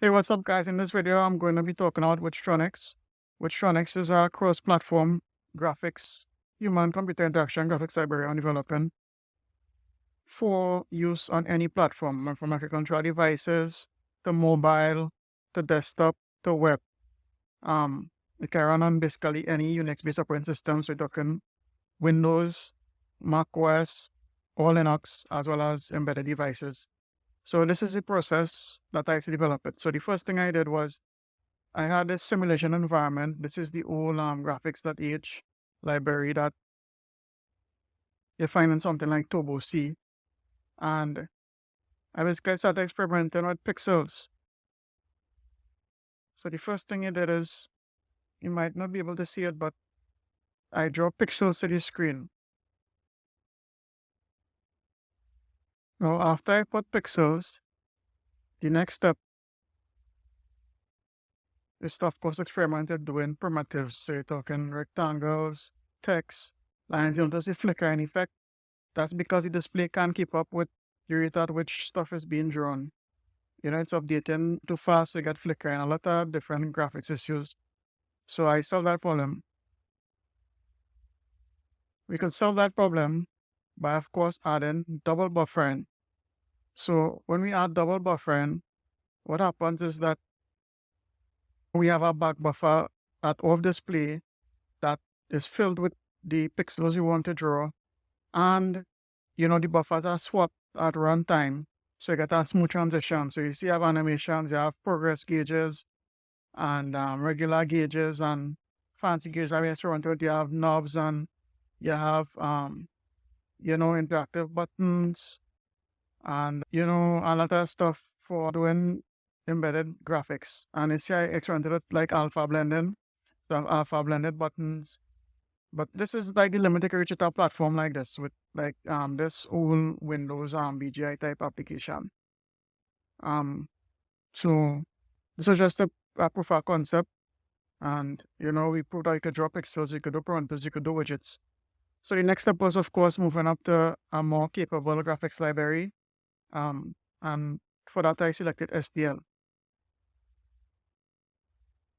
Hey, what's up, guys? In this video, I'm going to be talking about Widgetronics. Widgetronics is a cross-platform graphics, human-computer interaction graphics library I'm developing for use on any platform, from microcontroller devices to mobile to desktop to web. It can run on basically any Unix-based operating system, so you're talking Windows, Mac OS, or Linux, as well as embedded devices. So this is the process that I actually developed it. So the first thing I did was I had this simulation environment. This is the old graphics.h library that you find in something like Turbo C. And I basically started experimenting with pixels. So the first thing I did is, you might not be able to see it, but I draw pixels to the screen. Now, after I put pixels, the next step is to, of course, experimented doing primitives. So you're talking rectangles, text, lines. You don't see flickering effect. That's because the display can't keep up with the rate at which stuff is being drawn. It's updating too fast, so you get flickering, a lot of different graphics issues. So I solved that problem. We can solve that problem by, of course, adding double buffering. So when we add double buffering, what happens is that we have a back buffer at off display that is filled with the pixels you want to draw, and the buffers are swapped at runtime, so you get a smooth transition. So you see, you have animations, you have progress gauges, and regular gauges, and fancy gauges. I mean, you have knobs, and you have interactive buttons, and a lot of stuff for doing embedded graphics. And you see, I experimented with like alpha blending, so I have alpha blended buttons. But this is like the limit you can reach at a platform like this with like this old Windows BGI type application. So this was just a proof of concept, and we proved that you could draw pixels, you could do parameters, you could do widgets. So the next step was, of course, moving up to a more capable graphics library. And for that I selected STL.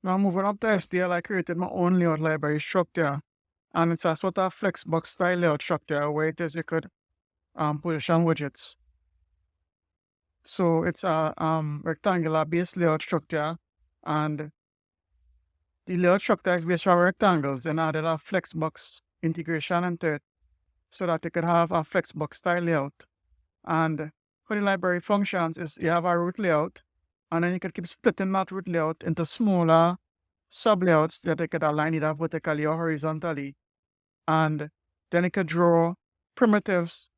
Now moving up to STL, I created my own layout library structure. And it's a sort of Flexbox style layout structure where it is you could position widgets. So it's a rectangular based layout structure, and the layout structure is based on rectangles, and added a Flexbox integration into it so that you could have a Flexbox style layout. And how the library functions is you have a root layout, and then you could keep splitting that root layout into smaller sub-layouts that you could align either vertically or horizontally. And then you could draw primitives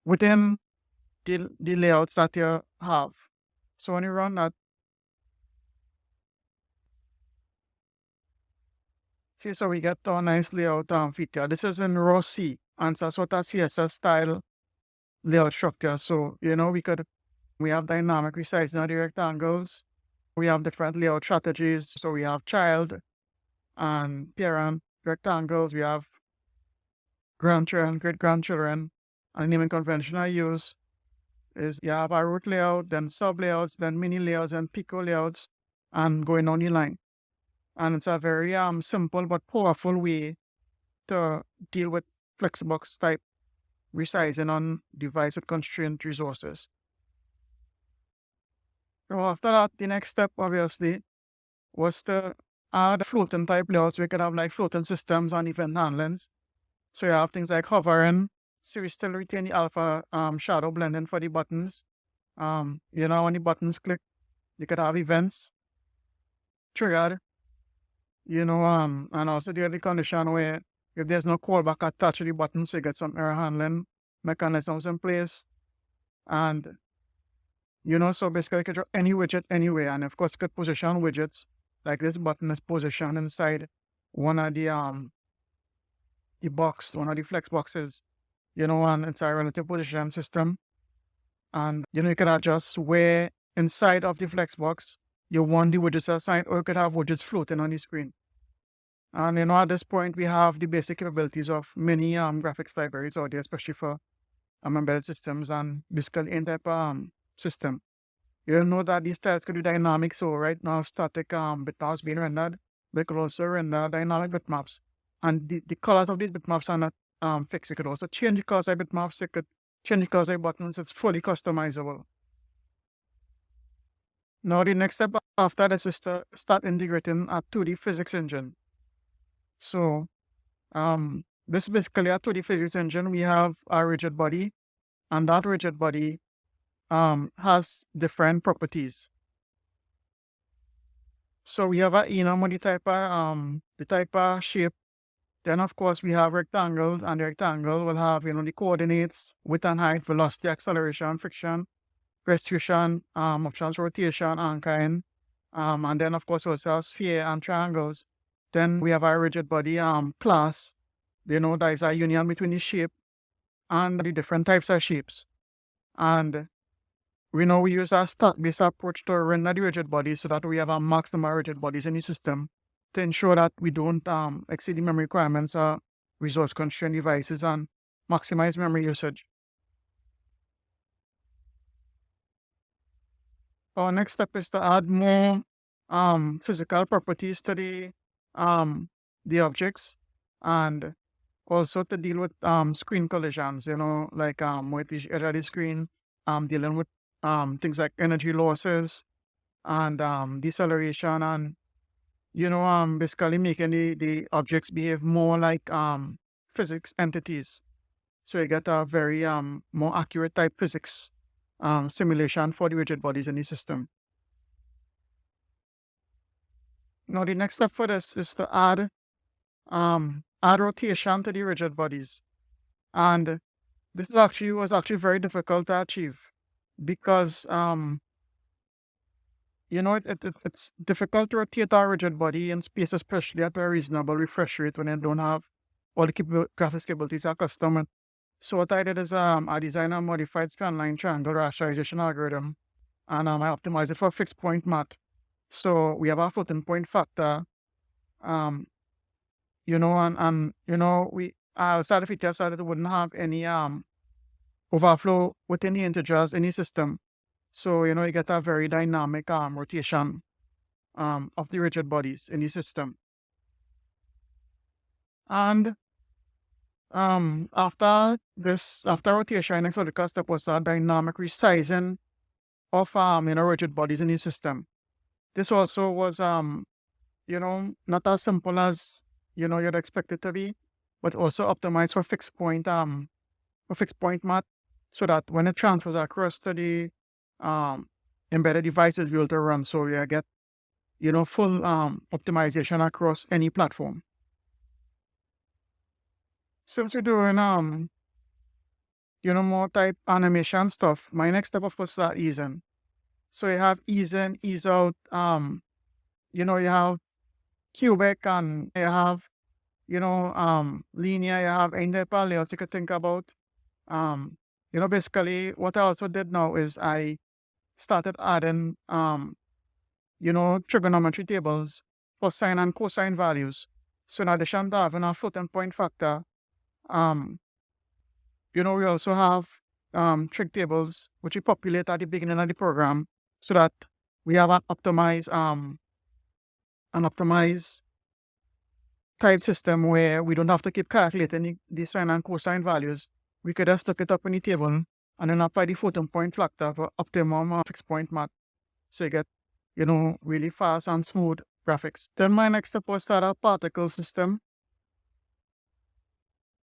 within the layouts that you have. So when you run that, see, so we get a nice layout feature. This is in raw C, and that's what a CSS style layout structure. So we have dynamic resizing of the rectangles. We have different layout strategies. So we have child and parent rectangles. We have grandchildren, great-grandchildren. And the naming convention I use is you have a root layout, then sub layouts, then mini layouts, and pico layouts, and going on the line. And it's a very simple but powerful way to deal with Flexbox type resizing on device with constrained resources. So after that, the next step obviously was to add floating type layouts. We could have like floating systems and event handlings. So you have things like hovering. So we still retain the alpha shadow blending for the buttons. When the buttons click, you could have events triggered. And also the other condition where if there's no callback attached to the button, so you get some error handling mechanisms in place. And so basically you could draw any widget anywhere, and of course you could position widgets. Like this button is positioned inside one of the box, one of the flex boxes, and it's a relative position system. And you can adjust where inside of the flex box you want the widgets assigned, or you could have widgets floating on the screen. And at this point we have the basic capabilities of many graphics libraries out there, especially for embedded systems and basically any type of system. You know that these tiles could be dynamic, so right now static bitmaps being rendered, they could also render dynamic bitmaps. And the colors of these bitmaps are not fixed. You could also change the colors of bitmaps, you could change the colors of buttons, it's fully customizable. Now the next step after this is to start integrating a 2D physics engine. So this is basically a 2D physics engine. We have a rigid body, and that rigid body has different properties. So we have a enum, the type of shape. Then of course we have rectangles, and the rectangle will have the coordinates, width and height, velocity, acceleration, friction, restitution, options, rotation, anchoring, and then of course also have sphere and triangles. Then we have our rigid body class. There is a union between the shape and the different types of shapes. And we use a stack-based approach to render the rigid bodies so that we have a max number of rigid bodies in the system to ensure that we don't exceed the memory requirements of resource-constrained devices and maximize memory usage. Our next step is to add more physical properties to the objects, and also to deal with screen collisions, like with the edge of the screen, dealing with things like energy losses and deceleration, and basically making the objects behave more like physics entities. So you get a very more accurate type physics simulation for the rigid bodies in the system. Now the next step for this is to add rotation to the rigid bodies, and this was actually very difficult to achieve because it's difficult to rotate our rigid body in space, especially at a reasonable refresh rate when you don't have all the graphics capabilities are custom. So what I did is I designed a modified scanline triangle rationalization algorithm, and I optimized it for fixed point math. So we have a floating point factor, we outside of it, so that it wouldn't have any overflow within the integers in the system. So you get a very dynamic rotation of the rigid bodies in the system. And after rotation, next logical step was a dynamic resizing of rigid bodies in the system. This also was not as simple as you'd expect it to be, but also optimized for fixed point math, so that when it transfers across to the embedded devices, we'll to run, so you get full optimization across any platform. Since we're doing more type animation stuff, my next step of course is easing. So you have ease in, ease out, you have cubic, and you have linear, you have any type of layouts you could think about. Basically what I also did now is I started adding trigonometry tables for sine and cosine values. So in addition to having a floating point factor, we also have trig tables which we populate at the beginning of the program, so that we have an optimized type system where we don't have to keep calculating the sine and cosine values. We could just look it up in the table and then apply the floating point factor for optimum fixed point math. So you get really fast and smooth graphics. Then my next step was start a particle system.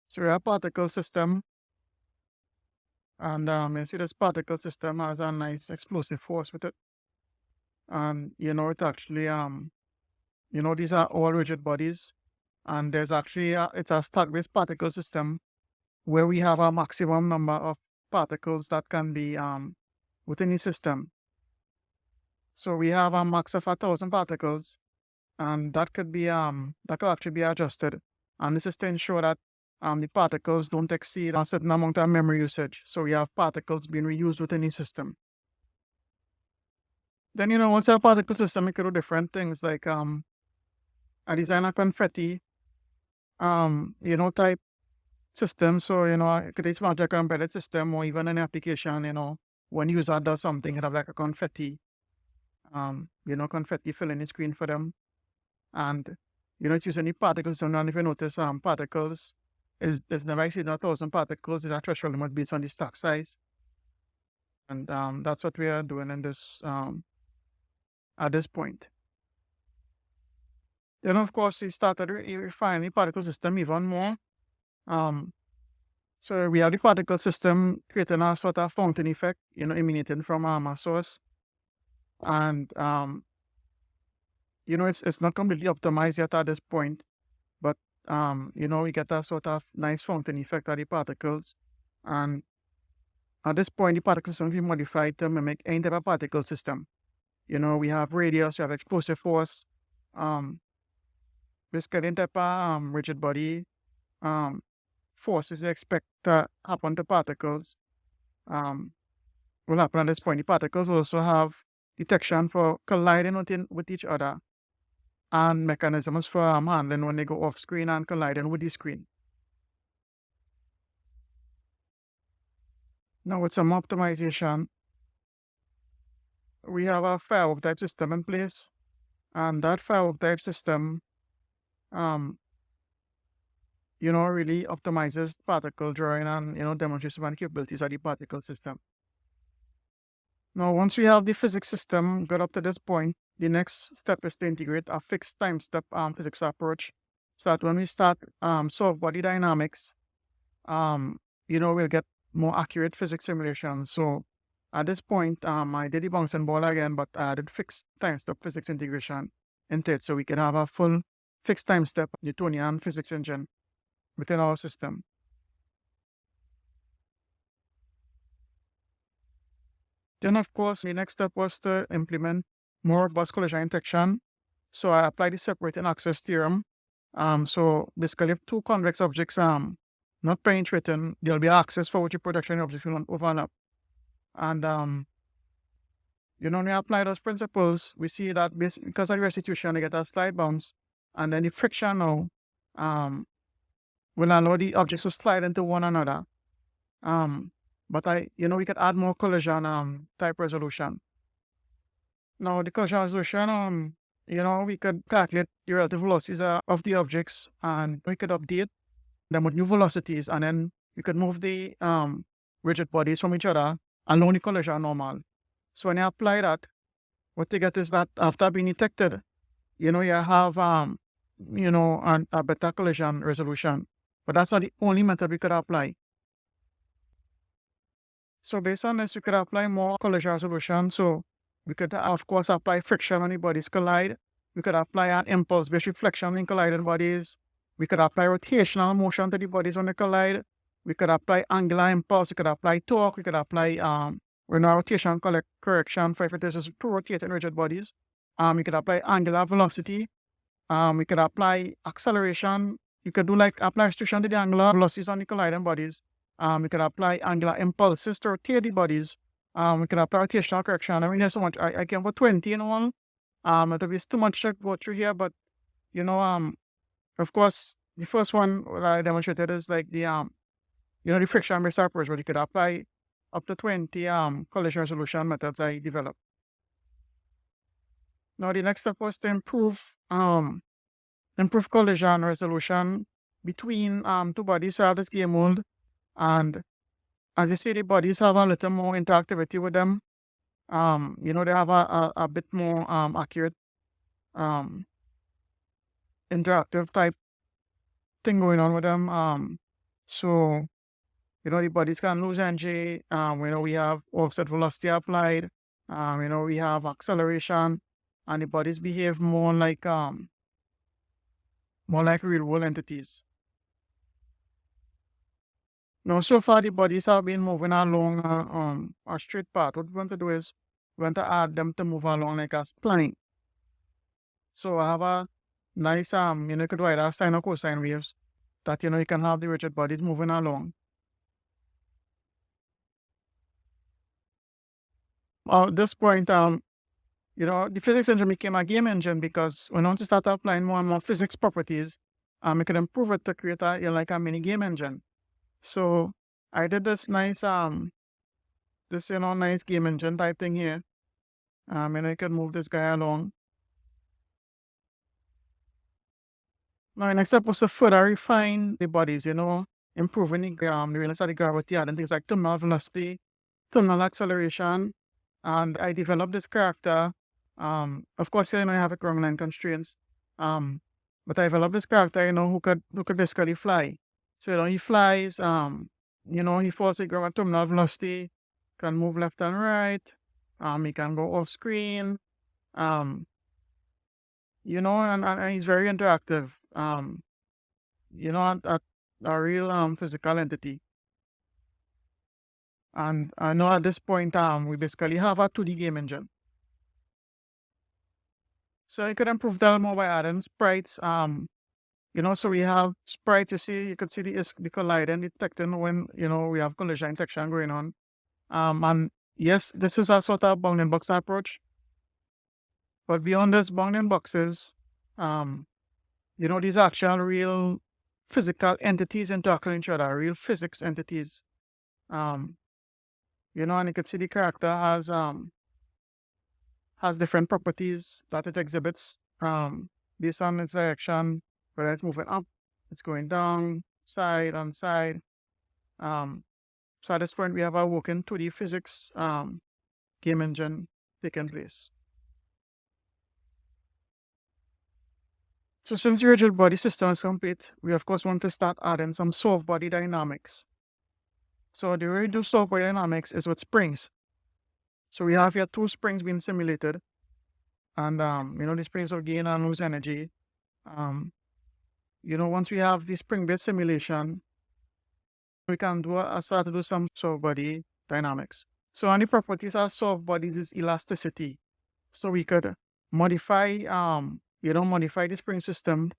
So we have a particle system, and you see this particle system has a nice explosive force with it. And it actually these are all rigid bodies, and there's actually it's a stack-based particle system where we have a maximum number of particles that can be within the system. So we have a max of 1,000 particles, and that could actually be adjusted. And this is to ensure that the particles don't exceed a certain amount of memory usage. So we have particles being reused within the system. Then once you have a particle system, you can do different things, like I design a confetti type system. So it could be smart like an embedded system, or even an application, when the user does something, it have like a confetti, confetti filling the screen for them. And, it's using the particles. So now if you notice, particles is never exceeding 1,000 particles is a threshold limit based on the stack size. And that's what we are doing in this, at this point. Then, of course, we started refining the particle system even more. So we have the particle system creating a sort of fountain effect, emanating from a source. And, it's not completely optimized yet at this point, but, we get a sort of nice fountain effect of the particles. And at this point, the particle system can be modified to mimic any type of particle system. We have radius, we have explosive force, basically any type of rigid body forces we expect to happen to particles will happen at this point. The particles will also have detection for colliding with each other and mechanisms for handling when they go off screen and colliding with the screen. Now with some optimization, we have a firewall type system in place, and that firewall type system really optimizes particle drawing and, demonstrates some capabilities of the particle system. Now, once we have the physics system got up to this point, the next step is to integrate a fixed time step physics approach, so that when we start Softbody dynamics, we'll get more accurate physics simulations. So at this point, I did the bouncing ball again, but I added fixed time step physics integration into it, so we can have a full fixed time step Newtonian physics engine within our system. Then, of course, the next step was to implement more robust collision detection. So I applied the separating access theorem. So basically, if two convex objects not penetrating, there'll be access for which your projection objects will not overlap. And when we apply those principles, we see that because of the restitution, they get a slight bounce, and then the friction now will allow the objects to slide into one another. But we could add more collision type resolution. Now the collision resolution, we could calculate the relative velocities of the objects, and we could update them with new velocities, and then we could move the rigid bodies from each other along the collision normal. So when you apply that, what you get is that after being detected, you have a better collision resolution. But that's not the only method we could apply. So based on this, we could apply more collision resolution. So we could, of course, apply friction when the bodies collide. We could apply an impulse-based reflection in colliding bodies. We could apply rotational motion to the bodies when they collide. We could apply angular impulse. We could apply torque. We could apply rotation correction for if it is two rotating rigid bodies. We could apply angular velocity. We could apply acceleration. You could do apply restriction to the angular velocities on the colliding bodies. We could apply angular impulses to rotate the bodies. We could apply rotational correction. I mean, there's so much. I can put 20 in all. It'll be too much to go through here, but of course, the first one I demonstrated is like the the friction-based approach, where you could apply up to 20 collision resolution methods I developed. Now the next step was to improve collision resolution between two bodies. So I have this game mode, and as you see, the bodies have a little more interactivity with them. They have a bit more accurate interactive type thing going on with them. So the bodies can lose energy. We have offset velocity applied. We have acceleration, and the bodies behave more like real world entities. Now, so far the bodies have been moving along a straight path. What we want to do is we want to add them to move along like a spline. So I have a nice you could write a sine or cosine waves that you can have the rigid bodies moving along. At this point, the physics engine became a game engine, because once you start applying more and more physics properties, we could improve it to create a mini game engine. So I did this nice this, nice game engine type thing here. And I can move this guy along. Now, next step was to further refine the bodies, improving the real static gravity, adding things like terminal velocity, terminal acceleration. And I developed this character. Of course, I have a ground line constraints. But I developed this character, who could basically fly. So, he flies, he falls to the ground at terminal velocity, can move left and right, he can go off screen, and he's very interactive, a real physical entity. And I know at this point, we basically have a 2D game engine. So you could improve that more by adding sprites. So we have sprites. You could see the colliding detecting when we have collision detection going on. And yes, this is a sort of bounding box approach. But beyond this bounding boxes, these are actual real physical entities interacting with each other, real physics entities. And you could see the character has different properties that it exhibits based on its direction, whether it's moving up, it's going down, side on side. So at this point, we have a working 2D physics game engine taking place. So since the rigid body system is complete, we of course want to start adding some soft body dynamics. So the way we do soft body dynamics is with springs. So we have here 2 springs being simulated. And, the springs will gain and lose energy. Once we have the spring-based simulation, we can start to do some soft body dynamics. So one of the properties of soft bodies is elasticity. So we could modify, modify the spring system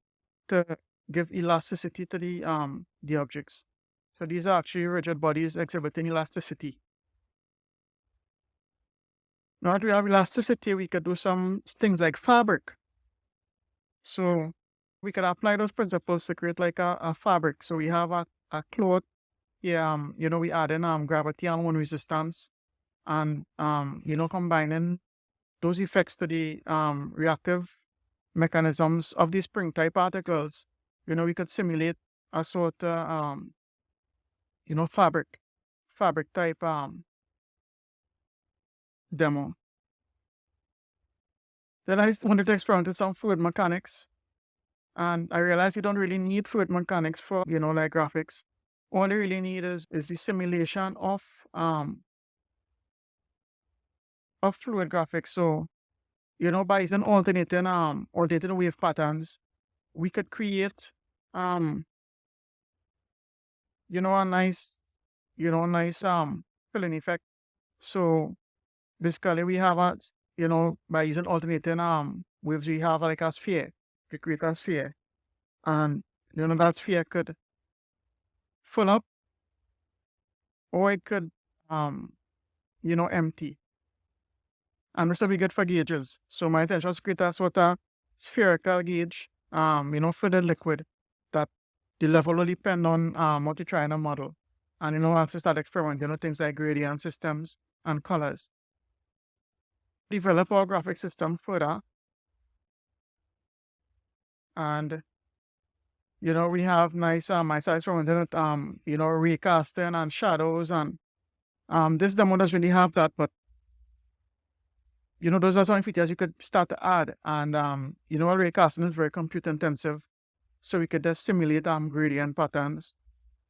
to give elasticity to the objects. So these are actually rigid bodies exhibiting elasticity. Now that we have elasticity, we could do some things like fabric. So we could apply those principles to create like a fabric. So we have a cloth. Yeah, we add in gravity and one resistance, and combining those effects to the reactive mechanisms of these spring type particles. We could simulate a sort of fabric type demo. Then I wanted to experiment with some fluid mechanics, and I realized you don't really need fluid mechanics for like graphics. All you really need is the simulation of fluid graphics. So by using alternating wave patterns, we could create a nice filling effect. So basically we have by using alternating waves, we have like a sphere. We create a sphere, and that sphere could fill up, or it could empty. And this will be good for gauges. So my intention was to create a sort of spherical gauge, for the liquid, that the level will depend on what you're trying to model. And have to start experimenting, things like gradient systems and colors. Develop our graphic system further. And we have nice size experimenting with recasting and shadows, and this demo doesn't really have that, but those are some features you could start to add. And recasting is very compute intensive, so we could just simulate gradient patterns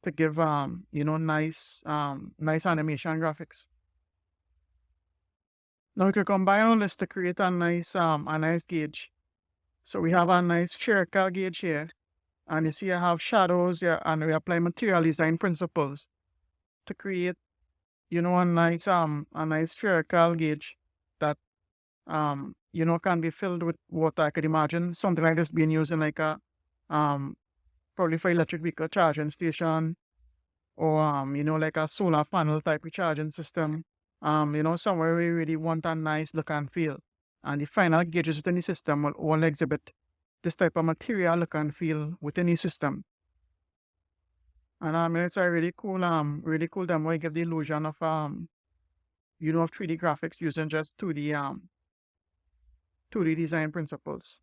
to give nice animation graphics. Now we could combine all this to create a nice gauge. So we have a nice spherical gauge here, and you see I have shadows here, and we apply material design principles to create a nice spherical gauge that can be filled with water. I could imagine something like this being used in like a probably for electric vehicle charging station, or like a solar panel type of charging system. Somewhere we really want a nice look and feel. And the final gauges within the system will all exhibit this type of material look and feel within the system. And it's a really cool demo. I give the illusion of of 3D graphics using just 2D design principles.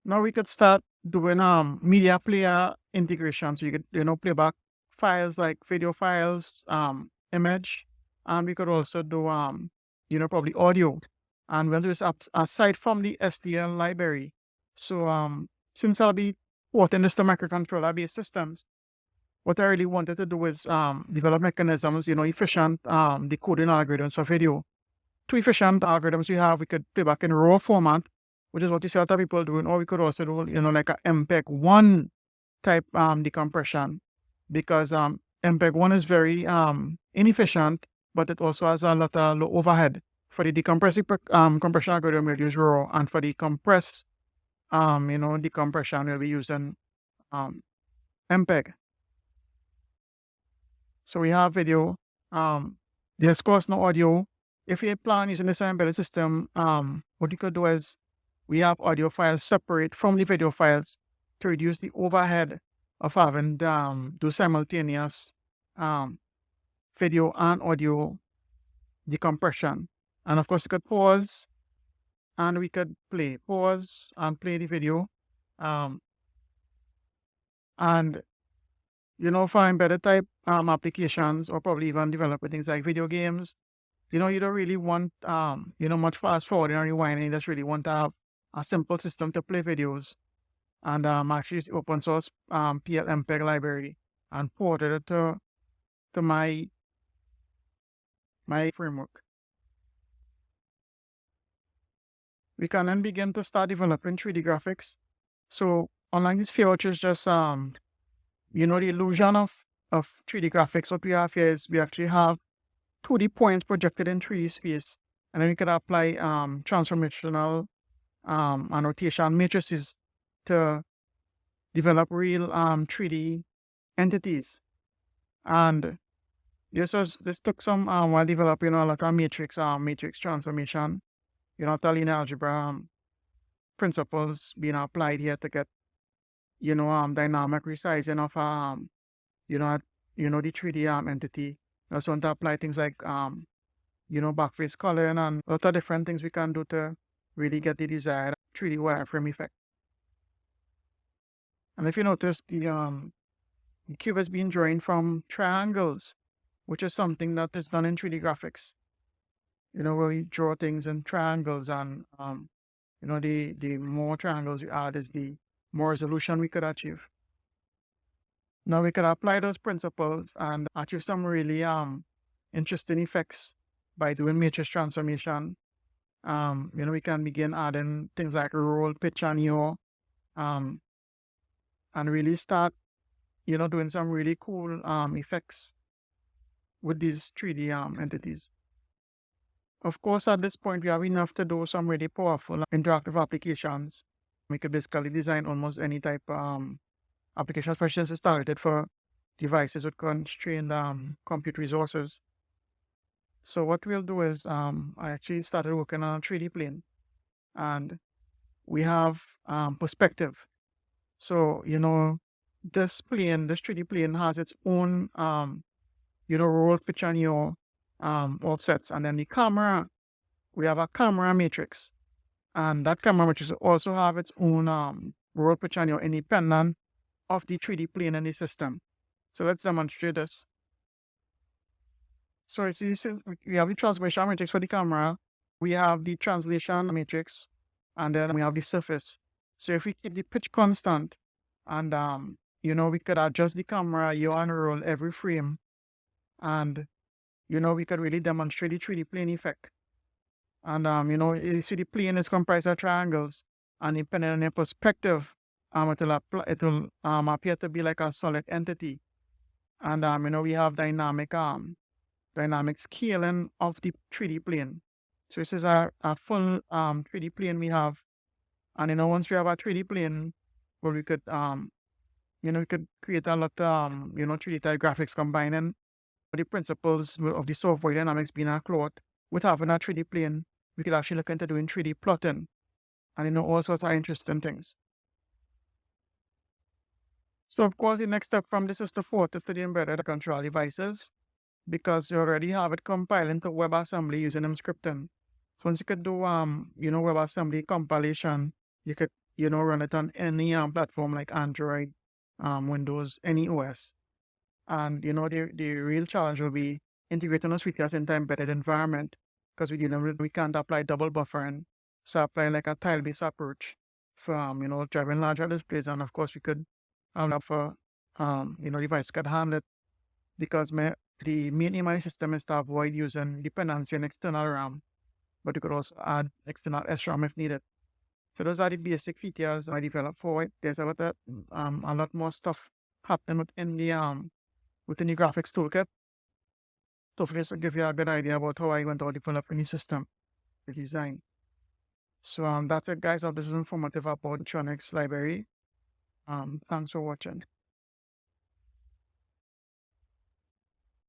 Now we could start doing media player integration. So you could playback files like video files, image, and we could also do probably audio. And we'll do this aside from the STL library. So since I'll be porting this to microcontroller based systems, what I really wanted to do is develop mechanisms, efficient decoding algorithms for video. Two efficient algorithms we could play back in raw format, which is what you see a lot of people doing, or we could also do, like a MPEG-1 type decompression, because MPEG-1 is very inefficient, but it also has a lot of low overhead. For the compression algorithm, we'll use raw, and for the compress, decompression, we'll be using MPEG. So we have video. There's of course no audio. If you plan using this embedded system, what you could do is we have audio files separate from the video files to reduce the overhead of having do simultaneous video and audio decompression. And of course, you could pause and we could pause and play the video. And for embedded type applications, or probably even developing things like video games, you don't really want much fast forwarding or rewinding. You just really want to have a simple system to play videos. And actually use the open source PL MPEG library and ported it to my framework. We can then begin to start developing 3D graphics. So unlike this feature, which is just the illusion of 3D graphics, what we have here is we actually have 2D points projected in 3D space, and then we could apply transformational and rotation matrices to develop real 3D entities. And this took some while developing a lot of matrix transformation, the linear algebra principles being applied here to get dynamic resizing of the 3D entity. We also want to apply things like backface coloring and a lot of different things we can do to really get the desired 3D wireframe effect. And if you notice, the cube has been drawing from triangles, which is something that is done in 3D graphics. Where we draw things in triangles, and the more triangles we add is the more resolution we could achieve. Now we could apply those principles and achieve some really interesting effects by doing matrix transformation. We can begin adding things like roll, pitch, and yaw, and really start, doing some really cool effects with these 3D entities. Of course, at this point, we have enough to do some really powerful interactive applications. We could basically design almost any type application, especially since it's targeted for devices with constrained compute resources. So what we'll do is I actually started working on a 3D plane, and we have perspective. So this 3D plane has its own roll, pitch, and yaw offsets, and then the camera, we have a camera matrix, and that camera matrix also have its own roll, pitch, and yaw independent of the 3D plane in the system. So let's demonstrate this. So you see, we have the transformation matrix for the camera, we have the translation matrix, and then we have the surface. So if we keep the pitch constant, and we could adjust the camera yaw and roll every frame, and we could really demonstrate the 3D plane effect. And you see the plane is comprised of triangles, and depending on your perspective, it will appear to be like a solid entity. And we have dynamic scaling of the 3D plane. So this is a full 3D plane we have. And once we have a 3D plane, well, we could we could create a lot 3D type graphics combining the principles of the Softbody dynamics being a cloth with having a 3D plane. We could actually look into doing 3D plotting and all sorts of interesting things. So of course, the next step from this is to port it to the embedded control devices. because you already have it compiled into WebAssembly using them scripting. So once you could do WebAssembly compilation, you could run it on any platform like Android, Windows, any OS. And the real challenge will be integrating those features into embedded environment, because we can't apply double buffering. So apply like a tile-based approach for driving larger displays, and of course we could allow for device could handle it, because the main aim of the system is to avoid using dependency on external RAM, but you could also add external SRAM if needed. So those are the basic features I developed for it. There's a lot more stuff happening within the graphics toolkit. So for this to give you a good idea about how I went about developing the system, the design. So that's it, guys. I hope this is informative about Widgetronics library. Thanks for watching.